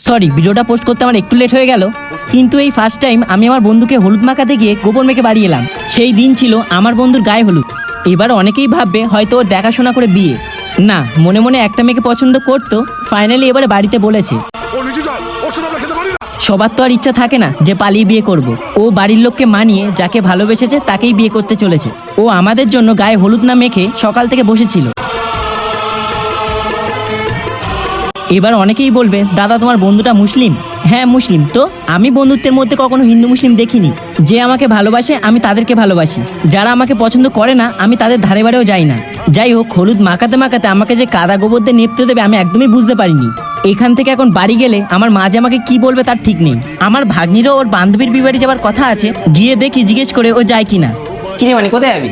Sorry, ভিডিওটা post করতে আমার একটু লেট হয়ে গেল, কিন্তু এই ফার্স্ট টাইম আমি আমার বন্ধুকে হলুদ মাখাতে গিয়ে গোবর মেখে বাড়ি এলাম। সেই দিন ছিল আমার বন্ধুর গায়ে হলুদ। এবার অনেকেই ভাববে হয়তো ওর দেখাশোনা করে বিয়ে, না, মনে মনে একটা মেয়েকে পছন্দ করতো, ফাইনালি এবারে বাড়িতে বলেছে। সবার তো আর ইচ্ছা থাকে না যে পালিয়ে বিয়ে করব। ও বাড়ির লোককে মানিয়ে যাকে ভালোবেসেছে তাকেই বিয়ে করতে চলেছে। ও আমাদের জন্য গায়ে হলুদ না মেখে সকাল থেকে বসেছিল। এবার অনেকেই বলবে, দাদা তোমার বন্ধুটা মুসলিম? হ্যাঁ মুসলিম, তো আমি বন্ধুত্বের মধ্যে কখনো হিন্দু মুসলিম দেখিনি। যে আমাকে ভালোবাসে আমি তাদেরকে ভালোবাসি, যারা আমাকে পছন্দ করে না আমি তাদের ধারে বাড়েও যাই না। যাই হোক, হলুদ মাখাতে মাখাতে আমাকে যে কাদা গোবর দিয়ে নেপতে দেবে আমি একদমই বুঝতে পারিনি। এখান থেকে এখন বাড়ি গেলে আমার মা যে আমাকে কি বলবে তার ঠিক নেই। আমার ভাগ্নিরও ওর বান্ধবীর বিয়ে বাড়ি যাওয়ার কথা আছে, গিয়ে দেখি জিজ্ঞেস করে ও যায় কিনা। কিরে মানে কোথায় যাবি?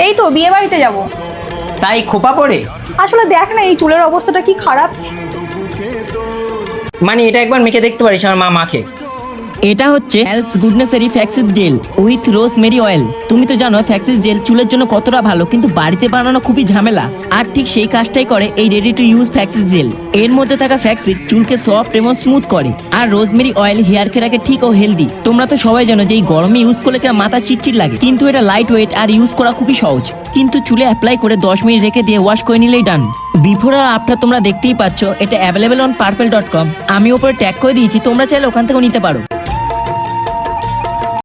এই তো বিয়ে বাড়িতে যাব। তাই খোপা পড়ে? আসলে দেখ না এই চুলের অবস্থাটা কি খারাপ। মানে এটা একবার মেখে দেখতে পারিস, আমার মা মাখে। এটা হচ্ছে হেলথ গুডনেসেরই ফ্যাক্সিস জেল উইথ রোজমেরি অয়েল। তুমি তো জানো ফ্যাক্সিস জেল চুলের জন্য কতটা ভালো, কিন্তু বাড়িতে বানানো খুবই ঝামেলা। আর ঠিক সেই কাজটাই করে এই রেডি টু ইউজ ফ্যাক্সিস জেল। এর মধ্যে থাকা ফ্যাক্সিস চুলকে সফট এবং স্মুথ করে, আর রোজমেরি অয়েল হেয়ারকে রাখে ঠিক ও হেলদি। তোমরা তো সবাই জানো যে এই গরমে ইউজ করলে কিনা মাথা চিটচিট লাগে, কিন্তু এটা লাইট ওয়েট আর ইউজ করা খুবই সহজ। কিন্তু চুলে অ্যাপ্লাই করে 10 মিনিট রেখে দিয়ে ওয়াশ করে নিলেই ডান। বিফোর আর আফটার তোমরা দেখতেই পাচ্ছ। এটা অ্যাভেলেবেল অন পার্পল.com। আমি ওপরে ট্যাগ করে দিয়েছি, তোমরা চাইলে ওখান থেকেও নিতে পারো।